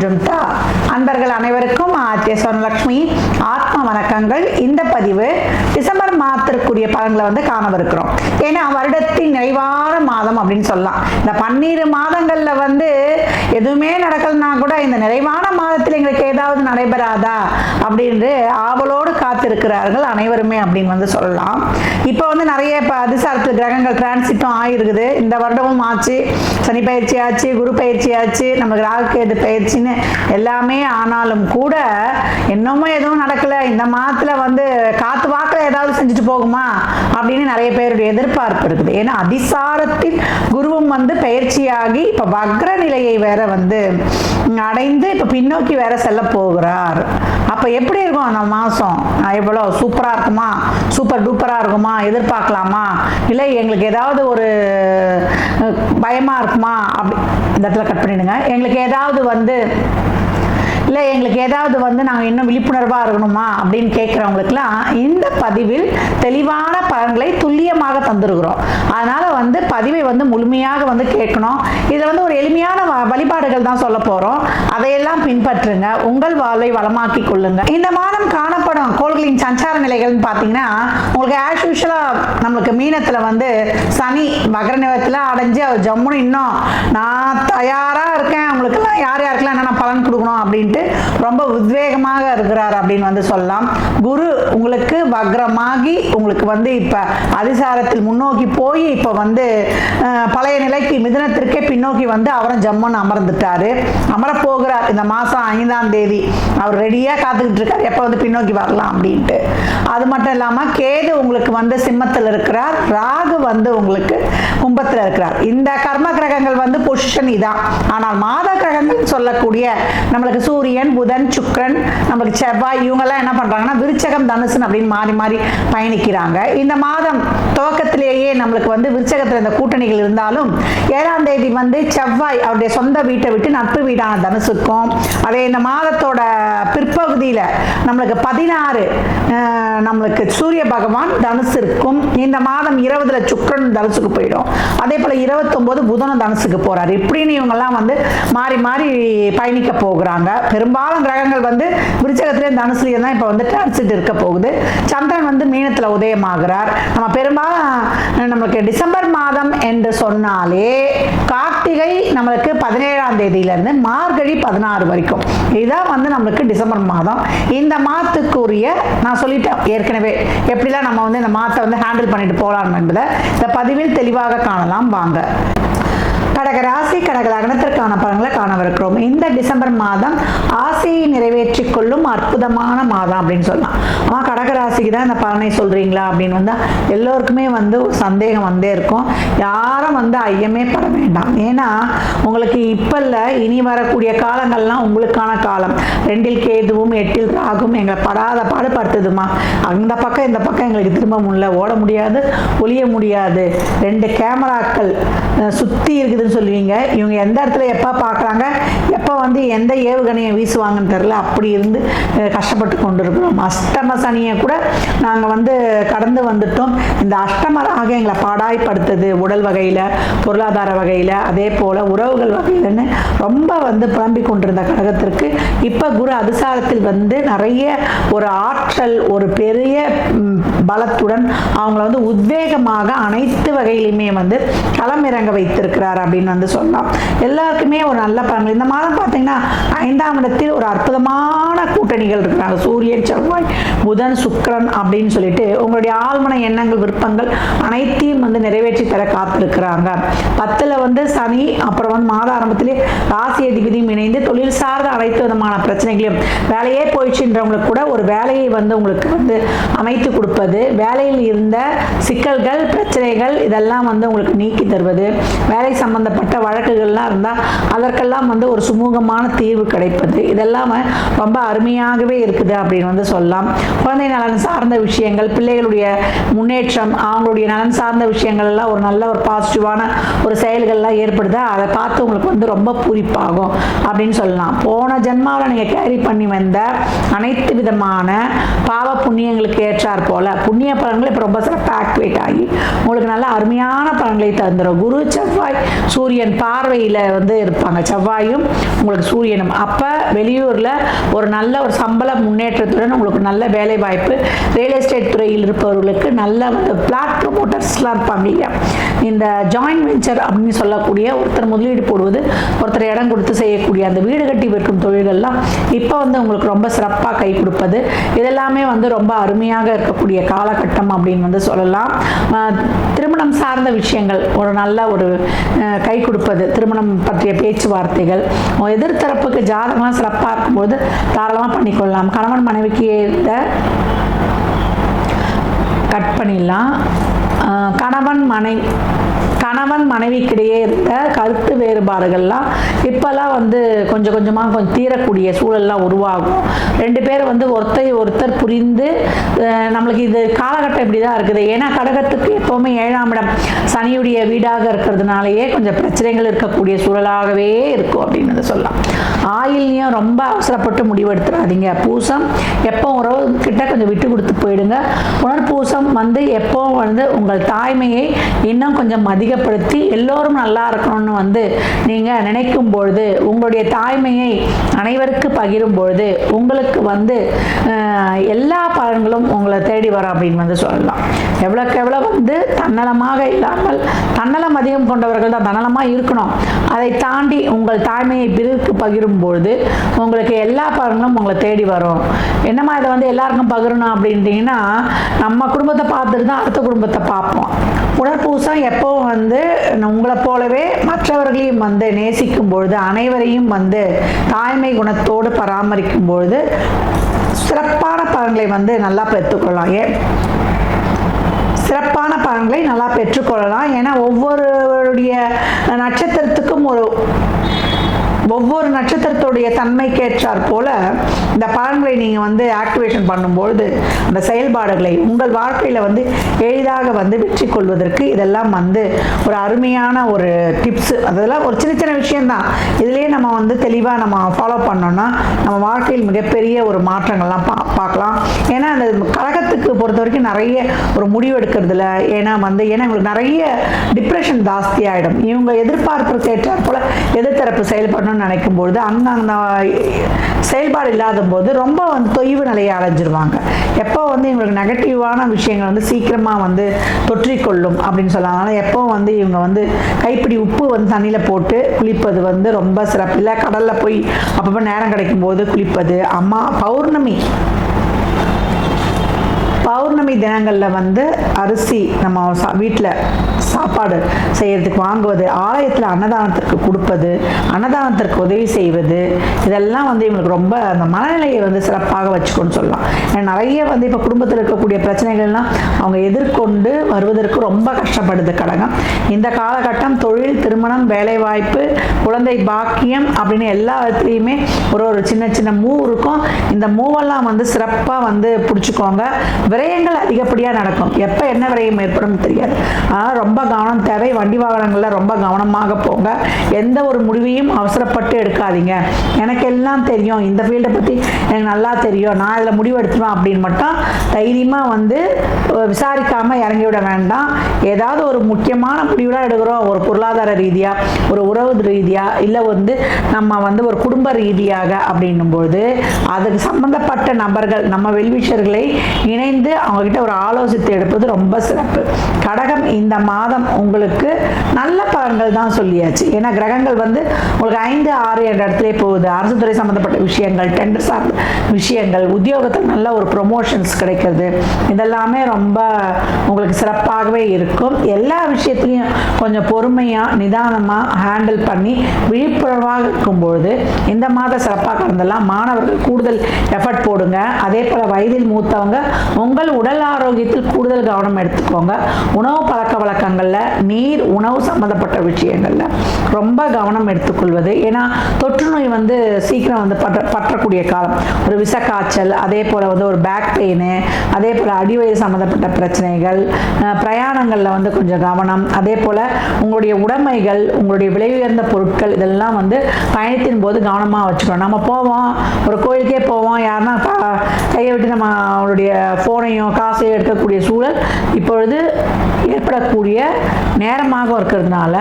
அஜுந்தா. அன்பர்கள் அனைவருக்கும் ஆர்த்திய சொர்ணலக்ஷ்மி ஆத்ம வணக்கங்கள். இந்த பதிவு டிசம்பர் மாதத்திற்குரிய பலன்களை காணவிருக்கிறோம். ஏன்னா வருடத்தின் நிறைவான மாதம் அப்படின்னு சொல்லலாம். இந்த 12 மாதங்கள்ல எதுவுமே நடக்கலனா கூட இந்த நிறைவான மாதத்தில் எங்களுக்கு ஏதாவது நடைபெறாதா அப்படின்னு ஆவலோடு காத்திருக்கிறார்கள் அனைவருமே அப்படின்னு சொல்லலாம். இப்போ நிறைய அதிசாரத்தில் கிரகங்கள் டிரான்சிட்டும் ஆயிருக்குது. இந்த வருடமும் ஆச்சு, சனி பயிற்சி ஆச்சு, குரு பயிற்சி ஆச்சு, நமக்கு ராகுகேது பயிற்சின்னு எல்லாமே ஆனாலும் கூட இன்னமும் எதுவும் நடக்கல. இந்த மாதத்துல காத்து வாக்கில் ஏதாவது செஞ்சுட்டு போகுமா அப்படின்னு நிறைய பேருடைய எதிர்பார்ப்பு இருக்குது. ஏன்னா அதிசாரத்தில் குருவும் பயிற்சியாகி இப்ப வக்ர நிலையை வேற அடைந்து இப்ப பின்னோக்கி வேற செல்ல போகிறார். அப்ப எப்படி இருக்கும் அந்த மாசம்? எவ்வளவு சூப்பரா இருக்குமா, சூப்பர் டூப்பரா இருக்குமா, எதிர்பார்க்கலாமா, இல்லை எங்களுக்கு ஏதாவது ஒரு பயமா இருக்குமா? அப்படி இந்த இடத்துல கட் பண்ணிடுங்க. எங்களுக்கு ஏதாவது இல்லை எங்களுக்கு ஏதாவது நாங்கள் இன்னும் விழிப்புணர்வாக இருக்கணுமா அப்படின்னு கேட்குறவங்களுக்குலாம் இந்த பதிவில் தெளிவான பலன்களை துல்லியமாக தந்துருக்கிறோம். அதனால் பதிவை முழுமையாக கேட்கணும். இதில் ஒரு எளிமையான வழிபாடுகள் தான் சொல்ல போகிறோம். அதையெல்லாம் பின்பற்றுங்க, உங்கள் வாழ்வை வளமாக்கி கொள்ளுங்க. இந்த மாதம் காணப்படும் கோள்களின் சஞ்சார நிலைகள்னு பார்த்தீங்கன்னா உங்களுக்கு ஆஸ் யூஷுவலாக நம்மளுக்கு மீனத்தில் சனி வக்ர நிலையத்தில் அடைஞ்சு அவர் ஜம்முன்னு இன்னும் நான் தயாராக இருக்கேன், உங்களுக்கெல்லாம் யார் யாருக்கெல்லாம் என்னென்ன பலன் கொடுக்கணும் அப்படின்ட்டு ரொம்ப உத்வேகமாக இருக்கிறார் அப்படின்னு சொல்லலாம். குரு உங்களுக்கு வக்ரமாகி உங்களுக்கு இப்ப அதிசாரத்தில் முன்னோக்கி போய் இப்ப பழைய நிலைக்கு மிதுனத்திற்கே பின்னோக்கி அவரும் ஜம்முன்னு அமர்ந்துட்டாரு, அமரப்போகிறார். இந்த மாசம் 5ஆம் தேதி அவர் ரெடியா காத்துக்கிட்டு இருக்காரு, எப்ப பின்னோக்கி வரலாம் அப்படின்ட்டு. அது மட்டும் இல்லாம கேது உங்களுக்கு சிம்மத்தில் இருக்கிறார், ராகு உங்களுக்கு கும்பத்தில் இருக்கிறார். இந்த கர்ம கிரகங்கள் பொசிஷன் இதான். ஆனால் மாத கிரகங்கள் சொல்லக்கூடிய நம்மளுக்கு சூரியன், புதன், சுக்கிரன், நமக்கு செவ்வாய், இவங்கெல்லாம் என்ன பண்றாங்கன்னா விருச்சகம், தனுசு அப்படின்னு மாறி மாறி பயணிக்கிறாங்க. இந்த மாதம் துவக்கத்திலேயே நம்மளுக்கு விருச்சகத்தில் இந்த கூட்டணிகள் இருந்தாலும் 7ஆம் தேதி செவ்வாய் அவருடைய சொந்த வீட்டை விட்டு நட்பு வீடான தனுசுக்கும், அதே இந்த மாதத்தோட பிற்பகுதியில் நம்மளுக்கு 16 நம்மளுக்கு சூரிய பகவான் தனுசிற்கும், இந்த மாதம் 20 சுக்கிரன் தனுசுக்கு போயிடும். அதே போல 29 புதனும் தனுசுக்கு போறாரு. இப்படின்னு இவங்கெல்லாம் மாறி மாறி பயணிக்க போகிறாங்க. பெரும்பாலும் கிரகங்கள் விருச்சகத்திலே தனுசுலேயே தான் இப்போ டிரான்சிட் இருக்க போகுது. சந்திரன் மீனத்தில் உதயமாகிறார். நம்ம பெரும்பாலும் நம்மளுக்கு டிசம்பர் மாதம் என்று சொன்னாலே கார்த்திகை நம்மளுக்கு 17ஆம் தேதியிலிருந்து மார்கழி 16 வரைக்கும் இதுதான் நம்மளுக்கு டிசம்பர் மாதம். இந்த மாதத்துக்குரிய நான் சொல்லிட்டேன் ஏற்கனவே எப்படிலாம் நம்ம இந்த மாதத்தை ஹேண்டில் பண்ணிட்டு போகலாம் என்பதை இந்த பதிவில் தெளிவாக காணலாம். வாங்க. கடக ராசி கடக லக்னத்திற்கான பலன்களை காணவிருக்கிறோம். இந்த டிசம்பர் மாதம் ஆசையை நிறைவேற்றிக் கொள்ளும் அற்புதமான மாதம் அப்படின்னு சொல்லலாம். ஆனால் கடக ராசிக்கு தான் இந்த பலனை சொல்றீங்களா அப்படின்னு எல்லோருக்குமே ஒரு சந்தேகம் இருக்கும். யாரும் ஐயமே பட வேண்டாம். ஏன்னா உங்களுக்கு இப்ப இல்லை, இனி வரக்கூடிய காலங்கள்லாம் உங்களுக்கான காலம். 2இல் கேதுவும் 8இல் ராகும் எங்களை படாத பாடுபடுத்துதுமா. அந்த பக்கம் இந்த பக்கம் எங்களுக்கு திரும்ப முடியல, ஓட முடியாது, ஒளிய முடியாது. 2 கேமராக்கள் சுத்தி இருக்குது சொல்லுவீங்க. இவங்க எந்த இடத்துல எப்ப பார்க்குறாங்க, எப்ப எந்த ஏவுகணையை வீசுவாங்கன்னு தெரியல. அப்படி இருந்து கஷ்டப்பட்டு கொண்டு இருக்கிறோம். அஷ்டம சனியை கூட நாங்கள் கடந்து வந்துட்டோம். இந்த அஷ்டமராக எங்களை பாடாய்படுத்துது, உடல் வகையில், பொருளாதார வகையில், அதே போல உறவுகள் வகையிலன்னு ரொம்ப புலம்பிக் கொண்டிருந்த கடகத்திற்கு இப்போ குரு அதிசாரத்தில் நிறைய ஒரு ஆற்றல், ஒரு பெரிய பலத்துடன் அவங்கள உத்வேகமாக அனைத்து வகையிலுமே களமிறங்க வைத்திருக்கிறார் அப்படின்னு சொல்லலாம். எல்லாருக்குமே ஒரு நல்ல பலன்கள். இந்த மாதம் பார்த்தீங்கன்னா 5ஆம் இடத்தில் ஒரு அற்புதமான கூட்டணிகள் இருக்கிறாங்க. சூரியன், செவ்வாய், புதன், சுக்கிரன் அப்படின்னு சொல்லிட்டு உங்களுடைய ஆழ்மன எண்ணங்கள், விருப்பங்கள் அனைத்தையும் நிறைவேற்றி தர காத்திருக்கிறாங்க. 10ல் சனி, அப்புறம் மாத ஆரம்பத்திலே ராசி அதிபதியும் இணைந்து தொழில் சார்ந்த அனைத்து விதமான பிரச்சனைகளையும், வேலையே போயிடுச்சுன்றவங்களுக்கு கூட ஒரு வேலையை உங்களுக்கு அமைத்து கொடுப்பது, வேலையில் இருந்த சிக்கல்கள், பிரச்சனைகள் இதெல்லாம் உங்களுக்கு நீக்கி தருவது, வேலை சம்பந்தப்பட்ட வழக்குகள்லாம் இருந்தால் அதற்கெல்லாம் ஒரு சுமூகமான தீர்வு கிடைப்பது, இதெல்லாம் ரொம்ப அருமையாகவே இருக்குது அப்படின்னு சொல்லலாம். குழந்தை நலன் சார்ந்த விஷயங்கள், பிள்ளைகளுடைய முன்னேற்றம், அவங்களுடைய நலன் சார்ந்த விஷயங்கள் எல்லாம் ஒரு நல்ல ஒரு பாசிட்டிவான ஒரு செயல்கள்லாம் ஏற்படுது. அதை பார்த்து உங்களுக்கு ரொம்ப பூரிப்பாகும் அப்படின்னு சொல்லலாம். போன ஜென்மாவில் நீங்கள் கேரி பண்ணி வந்த அனைத்து விதமான பாவ புண்ணியங்களுக்கு ஏற்றார் போல புண்ணிய பலன்கள் இப்போ ரொம்ப சிறப்பாக ஆக்டிவேட் ஆகி உங்களுக்கு நல்ல அருமையான பலன்களை தந்துடும். குரு செவ்வாய் சூரியன் பார்வையில் வந்து இருப்பாங்க, செவ்வாயும் உங்களுக்கு சூரியனும். அப்போ வெளியூரில் ஒரு நல்ல ஒரு சம்பள முன்னேற்றத்துடன் உங்களுக்கு நல்ல வேலை வாய்ப்பு, ரியல் எஸ்டேட் துறையில் இருப்பவர்களுக்கு நல்ல வந்து பிளாட் ப்ரொமோட்டர்ஸ்லாம் இருப்பாங்க இல்லையா, இந்த ஜாயின்ட் வெஞ்சர் அப்படின்னு சொல்லக்கூடிய ஒருத்தர் முதலீடு போடுவது, ஒருத்தர் இடம் கொடுத்து செய்யக்கூடிய அந்த வீடு கட்டி விற்கும் தொழில்கள்லாம் இப்போ வந்து உங்களுக்கு ரொம்ப சிறப்பாக கை கொடுப்பது, இதெல்லாமே வந்து ரொம்ப அருமையாக இருக்கக்கூடிய காலகட்டம் அப்படின்னு வந்து சொல்லலாம். திருமணம் சார்ந்த விஷயங்கள் ஒரு நல்ல ஒரு கை கொடுப்பது, திருமணம் பற்றிய பேச்சுவார்த்தைகள், எதிர்த்தரப்புக்கு ஜாதகம்லாம் சிறப்பாக இருக்கும்போது தாராளமாக பண்ணிக்கொள்ளலாம். கணவன் மனைவிக்கு கட் பண்ணிடலாம். கணவன் மனைவிக்கிடையே இருந்த கருத்து வேறுபாடுகள்லாம் இப்போல்லாம் வந்து கொஞ்சம் கொஞ்சமாக கொஞ்சம் தீரக்கூடிய சூழல்லாம் உருவாகும். ரெண்டு பேர் வந்து ஒருத்தர் புரிந்து நம்மளுக்கு இது காலகட்டம் இப்படி தான் இருக்குது. ஏன்னா கடகத்துக்கு எப்போவுமே 7ஆம் இடம் சனியுடைய வீடாக இருக்கிறதுனாலேயே கொஞ்சம் பிரச்சனைகள் இருக்கக்கூடிய சூழலாகவே இருக்கும் அப்படின்னு சொல்லலாம். ஆயில்லையும் ரொம்ப அவசரப்பட்டு முடிவெடுத்துடாதீங்க. பூசம் எப்போ உறவு கிட்ட கொஞ்சம் விட்டு கொடுத்து போயிடுங்க. புனர்பூசம் வந்து எப்போ வந்து உங்கள் தாய்மையை இன்னும் கொஞ்சம் அதிகப்படுத்தி எல்லோரும் நல்லா இருக்கணும்னு வந்து நீங்கள் நினைக்கும் பொழுது, உங்களுடைய தாய்மையை அனைவருக்கு பகிரும் பொழுது உங்களுக்கு வந்து எல்லா பலன்களும் உங்களை தேடி வரும் அப்படின்னு வந்து சொல்லலாம். எவ்வளோக்கு எவ்வளோ வந்து தன்னலமாக இல்லாமல், தன்னலம் அதிகம் கொண்டவர்கள் தான் தன்னலமாக இருக்கணும், அதை தாண்டி உங்கள் தாய்மையை பிறருக்கு பகிரும் பொழுது உங்களுக்கு எல்லா பலன்களும் உங்களை தேடி வரும். என்னம்மா இதை வந்து எல்லாருக்கும் பகிரணும் அப்படின்ட்டிங்கன்னா, நம்ம குடும்பத்தை பார்த்துட்டு தான் அடுத்த குடும்பத்தை பார்ப்போம். புனர்பூசம் எப்போ வந்து உங்களை போலவே மற்றவர்களையும் வந்து நேசிக்கும் பொழுது, அனைவரையும் வந்து தாய்மை குணத்தோடு பராமரிக்கும் பொழுது சிறப்பான பலன்களை வந்து நல்லா பெற்றுக்கொள்ளலாம். சிறப்பான பலன்களை நல்லா பெற்றுக்கொள்ளலாம். ஏன்னா ஒவ்வொருடைய நட்சத்திரத்துக்கும் ஒவ்வொரு நட்சத்திரத்துடைய தன்மைக்கேற்றார் போல இந்த பலன்களை நீங்கள் வந்து ஆக்டிவேஷன் பண்ணும்பொழுது அந்த செயல்பாடுகளை உங்கள் வாழ்க்கையில் வந்து எளிதாக வந்து வெற்றி கொள்வதற்கு இதெல்லாம் வந்து ஒரு அருமையான ஒரு டிப்ஸு. அதெல்லாம் ஒரு சின்ன சின்ன விஷயம்தான். இதுலேயே நம்ம வந்து தெளிவாக நம்ம ஃபாலோ பண்ணோம்னா நம்ம வாழ்க்கையில் மிகப்பெரிய ஒரு மாற்றங்கள்லாம் பார்க்கலாம். ஏன்னா அந்த கழகத்துக்கு பொறுத்த வரைக்கும் நிறைய ஒரு முடிவு எடுக்கிறதுல ஏன்னா இவங்களுக்கு நிறைய டிப்ரெஷன் ஜாஸ்தி ஆகிடும். இவங்க எதிர்பார்ப்புக்கு ஏற்றார் போல் எதிர்த்தரப்பு செயல்படணும் நினைக்கும்போது அங்கே அந்த செயல்பாடு இல்லாத போது ரொம்ப வந்து தொய்வு நிலையை அடைஞ்சிருவாங்க. எப்போ வந்து இவங்களுக்கு நெகட்டிவான விஷயங்கள் வந்து சீக்கிரமாக வந்து தொற்றிக்கொள்ளும் அப்படின்னு சொல்லலாம். அதனால் எப்போ வந்து இவங்க வந்து கைப்பிடி உப்பு வந்து தண்ணியில் போட்டு குளிப்பது வந்து ரொம்ப சிறப்பு. இல்லை கடலில் போய் அப்பப்போ நேரம் கிடைக்கும் போது குளிப்பது. பௌர்ணமி தினங்களில் வந்து அரிசி நம்ம வீட்டில் சாப்பாடு செய்கிறதுக்கு வாங்குவது, ஆலயத்தில் அன்னதானத்திற்கு கொடுப்பது, அன்னதானத்திற்கு உதவி செய்வது, இதெல்லாம் வந்து இவங்களுக்கு ரொம்ப அந்த மனநிலையை வந்து சிறப்பாக வச்சுக்கணும்னு சொல்லலாம். நிறைய வந்து இப்போ குடும்பத்தில் இருக்கக்கூடிய பிரச்சனைகள்லாம் அவங்க எதிர்கொண்டு வருவதற்கு ரொம்ப கஷ்டப்படுது கடகம். இந்த காலகட்டம் தொழில், திருமணம், வேலைவாய்ப்பு, குழந்தை பாக்கியம் அப்படின்னு எல்லாத்துலேயுமே ஒரு சின்ன சின்ன மூவ் இருக்கும். இந்த மூவெல்லாம் வந்து சிறப்பாக வந்து பிடிச்சிக்கோங்க. விரயங்கள் அதிகப்படியாக நடக்கும். எப்போ என்ன விரயம் ஏற்படும் தெரியாது. ஆனால் ரொம்ப கவனம் தேவை. வண்டி வாகனங்களில் ரொம்ப கவனமாக போங்க. எந்த ஒரு முடிவையும் அவசரப்பட்டு எடுக்காதீங்க. எனக்கு எல்லாம் தெரியும், இந்த ஃபீல்டை பற்றி எனக்கு நல்லா தெரியும், நான் இதில் முடிவு எடுத்துவேன் அப்படின்னு மட்டும் தைரியமாக வந்து விசாரிக்காமல் இறங்கிவிட வேண்டாம். ஏதாவது ஒரு முக்கியமான முடிவுலாம் எடுக்கிறோம், ஒரு பொருளாதார ரீதியாக, ஒரு உறவு ரீதியாக, இல்லை வந்து நம்ம வந்து ஒரு குடும்ப ரீதியாக அப்படின்னும்போது அதுக்கு சம்பந்தப்பட்ட நபர்கள், நம்ம வெல்விஷர்களை இணைந்து அவங்ககிட்ட ஒரு ஆலோசித்து எடுப்பது ரொம்ப சிறப்பு. கடகம் இந்த மாதம் உங்களுக்கு நல்ல பலன்கள் தான் சொல்லியாச்சு. ஏன்னா கிரகங்கள் வந்து உங்களுக்கு 5, 6 என்ற இடத்துல போகுது. அரசு துறை சம்பந்தப்பட்ட விஷயங்கள், டெண்டர் சார்ந்த விஷயங்கள், உத்தியோகத்தில் நல்ல ஒரு ப்ரொமோஷன்ஸ் கிடைக்கிறது, இதெல்லாமே ரொம்ப உங்களுக்கு சிறப்பாகவே இருக்கும். எல்லா விஷயத்துலையும் கொஞ்சம் பொறுமையாக நிதானமாக ஹேண்டில் பண்ணி விழிப்புணர்வாக இருக்கும்பொழுது இந்த மாதம் சிறப்பாக கடந்தெல்லாம். மாணவர்கள் கூடுதல் எஃபர்ட் போடுங்க. அதே போல் வயதில் மூத்தவங்க உங்கள் உடல் ஆரோக்கியத்தில் கூடுதல் கவனம் எடுத்துக்கோங்க. உணவு பழக்க வழக்கங்களில், நீர் உணவு சம்பந்தப்பட்ட விஷயங்களில் ரொம்ப கவனம் எடுத்துக்கொள்வது. ஏன்னா தொற்று நோய் வந்து சீக்கிரம் வந்து பற்றக்கூடிய காலம். ஒரு விசக்காய்ச்சல், அதே போல் வந்து ஒரு பேக் பெயின், அதே போல் அடிவயிறு சம்மந்தப்பட்ட பிரச்சனைகள், பிரயாணங்களில் வந்து கொஞ்சம் கவனம். அதே போல் உங்களுடைய உடைமைகள், உங்களுடைய விலை உயர்ந்த பொருட்கள், இதெல்லாம் வந்து பயணத்தின் போது கவனமாக வச்சுக்கணும். நம்ம போவோம், ஒரு கோயிலுக்கே போவோம், யாருன்னா கையை விட்டு நம்ம அவருடைய ஃபோனையோ காசையோ எடுக்கக்கூடிய சூழல் இப்பொழுது ஏற்படக்கூடிய நேரமாக இருக்கிறதுனால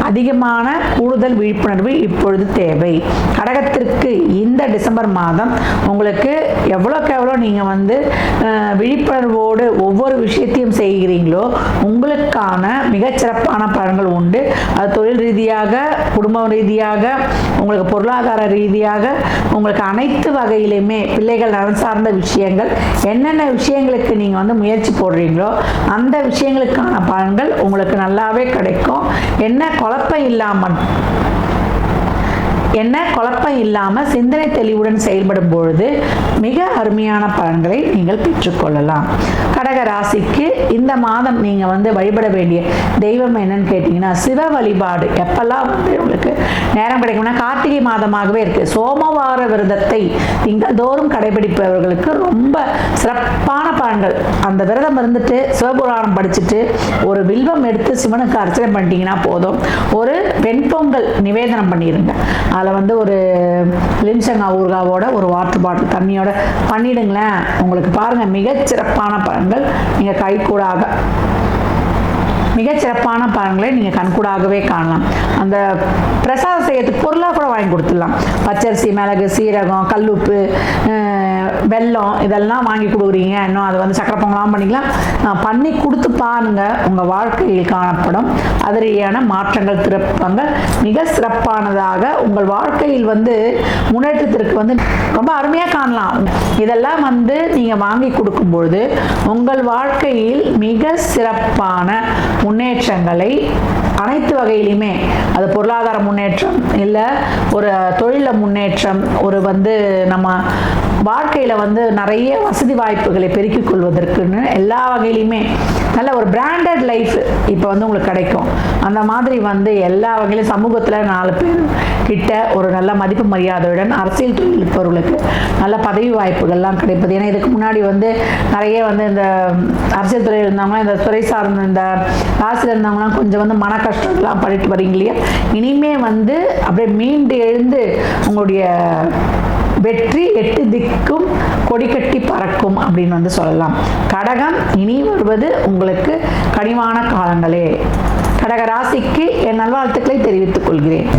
அதிகமான கூடுதல் விழிப்புணர்வு இப்பொழுது தேவை. கடகத்திற்கு இந்த டிசம்பர் மாதம் உங்களுக்கு எவ்வளோக்கு எவ்வளோ நீங்கள் வந்து விழிப்புணர்வோடு ஒவ்வொரு விஷயத்தையும் செய்கிறீங்களோ உங்களுக்கான மிகச்சிறப்பான பலன்கள் உண்டு. அது தொழில் ரீதியாக, குடும்ப ரீதியாக, உங்களுக்கு பொருளாதார ரீதியாக, உங்களுக்கு அனைத்து வகையிலுமே பிள்ளைகள் நலன் சார்ந்த விஷயங்கள், என்னென்ன விஷயங்களுக்கு நீங்கள் வந்து முயற்சி போடுறீங்களோ அந்த விஷயங்களுக்கான பலன்கள் உங்களுக்கு நல்லாவே கிடைக்கும். என்ன குழப்பம் இல்லாமல் சிந்தனை தெளிவுடன் செயல்படும் பொழுது மிக அருமையான பலன்களை நீங்கள் பெற்றுக்கொள்ளலாம். கடக ராசிக்கு இந்த மாதம் நீங்கள் வந்து வழிபட வேண்டிய தெய்வம் என்னன்னு கேட்டிங்கன்னா சிவ வழிபாடு. எப்பெல்லாம் வந்து உங்களுக்கு நேரம் கிடைக்கும்னா கார்த்திகை மாதமாகவே இருக்குது. சோமவார விரதத்தை திங்கள்தோறும் கடைபிடிப்பவர்களுக்கு ரொம்ப சிறப்பான பலன்கள். அந்த விரதம் இருந்துட்டு சிவபுராணம் படிச்சுட்டு ஒரு வில்வம் எடுத்து சிவனுக்கு அர்ச்சனை பண்ணிட்டீங்கன்னா போதும். ஒரு வெண்பொங்கல் நிவேதனம் பண்ணிடுங்க. அதில் வந்து ஒரு லிம்சங்கா ஊறுகாவோட ஒரு வாட்டர் பாட்டில் தண்ணியோட பண்ணிடுங்களேன். உங்களுக்கு பாருங்கள் மிகச்சிறப்பான பலன்கள் நீங்கள் கைகூடாக மிகச்சிறப்பான பலன்களை நீங்கள் கண்கூடாகவே காணலாம். அந்த பிரசாதம் செய்யறதுக்கு பொருளாக கூட வாங்கி கொடுத்துடலாம். பச்சரிசி, மிளகு, சீரகம், கல்லுப்பு, வெல்லம் இதெல்லாம் வாங்கி கொடுக்குறீங்க. இன்னும் அதை வந்து சக்கரை பொங்கலாம் பண்ணிக்கலாம். பண்ணி கொடுத்து பாருங்க. உங்கள் வாழ்க்கையில் காணப்படும் அதிரியான மாற்றங்கள், திருப்பங்கள் மிக சிறப்பானதாக உங்கள் வாழ்க்கையில் வந்து முன்னேற்றத்திற்கு வந்து ரொம்ப அருமையாக காணலாம். இதெல்லாம் வந்து நீங்கள் வாங்கி கொடுக்கும்பொழுது உங்கள் வாழ்க்கையில் மிக சிறப்பான முன்னேற்றங்களை அனைத்து வகையிலுமே, அது பொருளாதார முன்னேற்றம் இல்லை, ஒரு தொழில முன்னேற்றம், ஒரு வந்து நம்ம வாழ்க்கையில் வந்து நிறைய வசதி வாய்ப்புகளை பெருக்கிக் கொள்வதற்குன்னு எல்லா வகையிலுமே நல்ல ஒரு பிராண்டட் லைஃப் இப்போ வந்து உங்களுக்கு கிடைக்கும். அந்த மாதிரி வந்து எல்லா வகையிலும் சமூகத்தில் 4 பேர் கிட்ட ஒரு நல்ல மதிப்பு மரியாதையுடன் அரசியல் தொழில் இருப்பவர்களுக்கு நல்ல பதவி வாய்ப்புகள்லாம் கிடைப்பது. ஏன்னா இதுக்கு முன்னாடி வந்து நிறைய வந்து இந்த அரசியல் துறையில் இருந்தவங்களாம், இந்த துறை சார்ந்த இந்த ராசியில் இருந்தவங்களாம் கொஞ்சம் வந்து மன கஷ்டம்லாம் பண்ணிட்டு வரீங்க இல்லையா, இனிமே வந்து அப்படியே மீண்டு எழுந்து உங்களுடைய வெற்றி 8 திக்கும் கொடி கட்டி பறக்கும் அப்படின்னு வந்து சொல்லலாம். கடகம் இனி வருவது உங்களுக்கு கனிவான காலங்களே. கடக ராசிக்கு என் நல்வாழ்த்துக்களை தெரிவித்துக் கொள்கிறேன்.